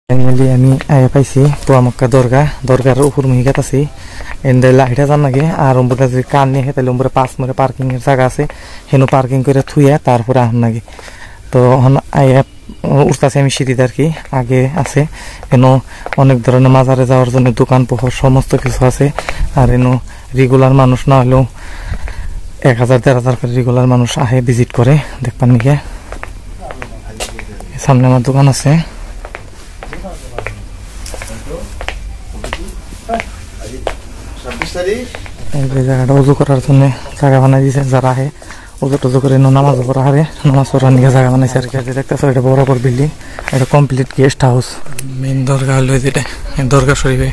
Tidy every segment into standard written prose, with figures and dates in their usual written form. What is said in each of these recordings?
Finally আমি আয়া পাইছি পোয়ামক্কা দরগার উপর মুহিগাত আছি এন্ডে লাইটা যান নাকি আর উম্বুটা যদি কান নিয়ে তাহলে উম্বুরে 5 নম্বরে পার্কিং এর জায়গা আছে হেনু পার্কিং করে থুইয়া তারপরে আহন নাকি তো আয়া উঠতেছি আমি সিঁড়িতে আর কি আগে আছে এনো অনেক ধরনের মাজারে যাওয়ার জন্য দোকান পোহর সমস্ত কিছু আছে আর এনো রেগুলার মানুষ না হলেও 1000-1500 করে রেগুলার মানুষ আহে ভিজিট করে দেখবেন নাকি সামনে আমার দোকান আছে এই জায়গাটা উজু করার জন্য জায়গা বানাই দিয়েছে যারা আহে উজু টুজু করে নামাজ পড়া হারে নামাজ পড়ার নিয়ে জায়গা বানাইছে আর কি দেখতেছো এটা বড় বড় বিল্ডিং এটা কমপ্লিট গেস্ট হাউস মেইন দরগা হলো যেটা দরগা শরীফে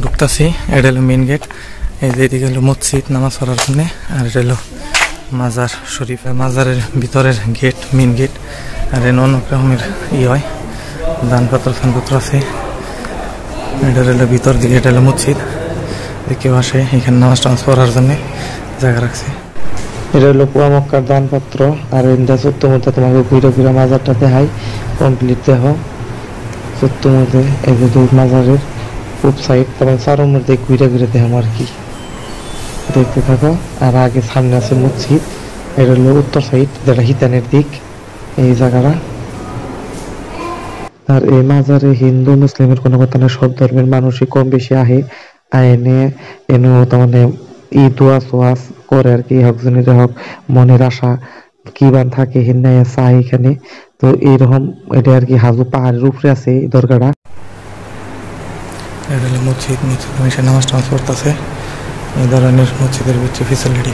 ঢুকতেছি এটা হলো মেইন গেট এই যে এদিকে হলো মসজিদ নামাজ পড়ার জন্য আর এটা হলো মাজার শরীফ মাজারের ভিতরের গেট মেইন গেট আর এনে অনেক রকমের হয় দানপত্র ফানপত্র আছে এটা হলো ভিতর দিকে এটা হলো মসজিদ কেউ আসে এখানে নামাজ টামাজ পড়ার জন্য জায়গা রাখছে এটা হলো পোয়ামক্কার দানপত্র আর এটা সত্য মধ্যে তোমাকে ঘুরে মাজারটা দেখাই কমপ্লিট দেহ সত্য মধ্যে এই যে দূর মাজারের খুব সাইড তারপর চারোর মধ্যে ঘুরে দেখাম আর কি দেখতে থাকো আর আগে সামনে আছে মসজিদ এটা হলো উত্তর সাইড যেটা হিতানের দিক এই জায়গাটা আর এই মাজারে হিন্দু মুসলিমের কোনো কথা না সব ধর্মের মানুষই কম বেশি আহে আইনে এনে মানে দোয়া সোয়াস করে আর কি হকজনের হক মনের আশা কি বান থাকে হিন্দায় চাই এখানে তো এইরকম এটা আর কি হাজু পাহাড়ের উপরে আছে এই দরগাটা এটা হলো মসজিদ মসজিদ নামাজ টামাজ পড়তেছে এই ধরনের মসজিদের ভিতরে ফেসিলিটি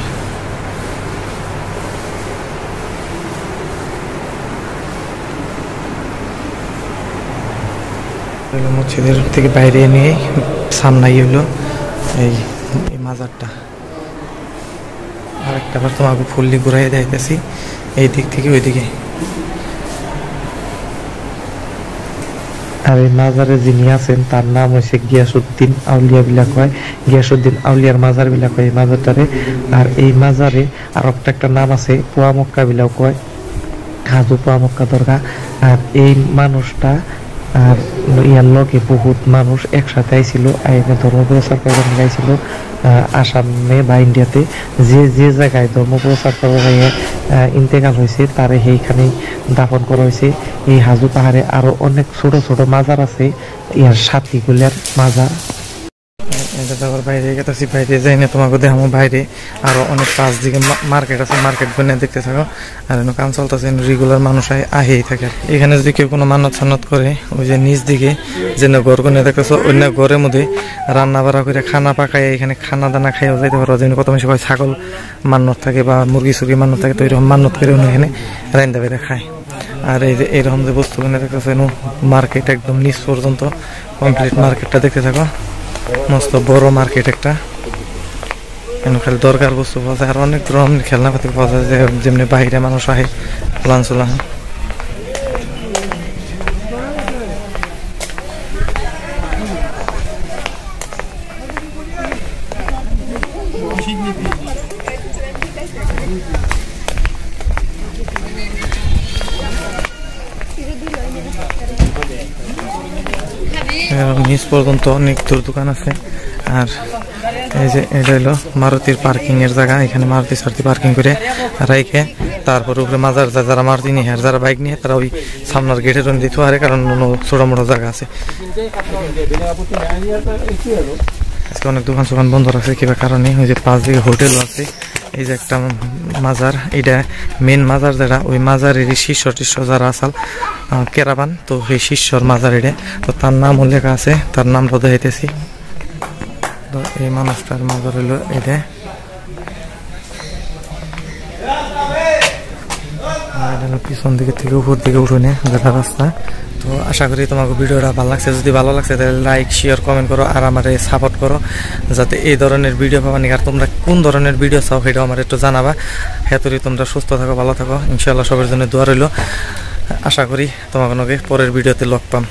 মসজিদের থেকে বাইরে নিয়ে সামনে হলো এই মাজারটা আরেকটা বার তোমাকে ফুললি ঘুরাই যাইতেছি এই দিক থেকে ওই দিকে আর এই মাজারে যিনি আছেন তার নাম হয়েছে গিয়াসউদ্দিন আউলিয়া বিলাক হয় গিয়াসউদ্দিন আউলিয়ার মাজার বিলাক হয় এই মাজারটারে আর এই মাজারে আর একটা নাম আছে পোয়ামক্কা বিলাক হয় হাজু পোয়ামক্কা দরগা আর এই মানুষটা আর ইয়ার লগে বহুত মানুষ একসাথে আইছিল আইনে ধর্ম প্রচার করার গাইছিল আসামে বা ইন্ডিয়াতে যে যে জায়গায় ধর্ম প্রচার করার ইন্তেকাল হয়েছে তারে সেইখানেই দাফন করা হয়েছে এই হাজু পাহাড়ে আরো অনেক ছোট ছোট মাজার আছে ইয়ার সাথীগুলার মাজার বাইরে গেছি বাইরে যাই না তোমাকে দেখাবো বাইরে আরো অনেক পাঁচ দিকে মার্কেট আছে মার্কেট বনে দেখতে থাকো আর কাম চলতেছে রেগুলার মানুষ আহেই থাকে এখানে যদি কেউ কোনো মানত সান্নত করে ওই যে নিচ দিকে যে ঘর কোনে দেখতেছো অন্য ঘরের মধ্যে রান্না বাড়া করে খানা পাকায় এখানে খানা দানা খাইও যাইতে পারো যেমন কত বেশি ছাগল মান্নত থাকে বা মুরগি সুরগি মান্নত থাকে তো এরকম মান্নত করে এখানে রান্না বেড়ে খায় আর এই যে এরকম যে বস্তু কিনে দেখতেছো মার্কেট একদম নিচ পর্যন্ত কমপ্লিট মার্কেটটা দেখতে থাকো মস্ত বড় মার্কেট একটা খালি দরকার বস্তু পাওয়া যায় আর অনেক ধরনের খেলনাপাতি পাওয়া যায় যেমনি বাইরে মানুষ আহে লাঞ্চলা নিচ পর্যন্ত অনেক দূর দোকান আছে আর এই যে এটা হলো মারুতির পার্কিং এর জায়গা এখানে মারুতি সারতি পার্কিং করে রাইখে তারপর উপরে মাজার যারা মারুতি নিয়ে আর যারা বাইক নিয়ে তারা ওই সামনের গেটের দিত আরে কারণ ছোট মোটো জায়গা আছে আজকে অনেক দোকান সোকান বন্ধ রাখছে কিবা কারণে ওই যে পাঁচ দিকে হোটেলও আছে এই যে একটা মাজার এটা মেন মাজার যেটা ওই মাজারের শিষ্য টিষ্য যারা আসাল কেরাবান তো সেই শিষ্যর মাজার এটা তো তার নামও লেখা আছে তার নামটা দেখাইতেছি তো এই মানুষটার মাজার হইল এটা পিছন দিকে থেকে উপর দিকে উঠোনে যেটা রাস্তা তো আশা করি তোমাকে ভিডিওটা ভালো লাগছে যদি ভালো লাগছে তাহলে লাইক শেয়ার কমেন্ট করো আর আমার সাপোর্ট করো যাতে এই ধরনের ভিডিও পাবানি আর তোমরা কোন ধরনের ভিডিও চাও সেটাও আমার একটু জানাবা হেতরি তোমরা সুস্থ থাকো ভালো থাকো ইনশাআল্লাহ সবার জন্য দোয়া রইল আশা করি তোমাকে পরের ভিডিওতে লগ পাম।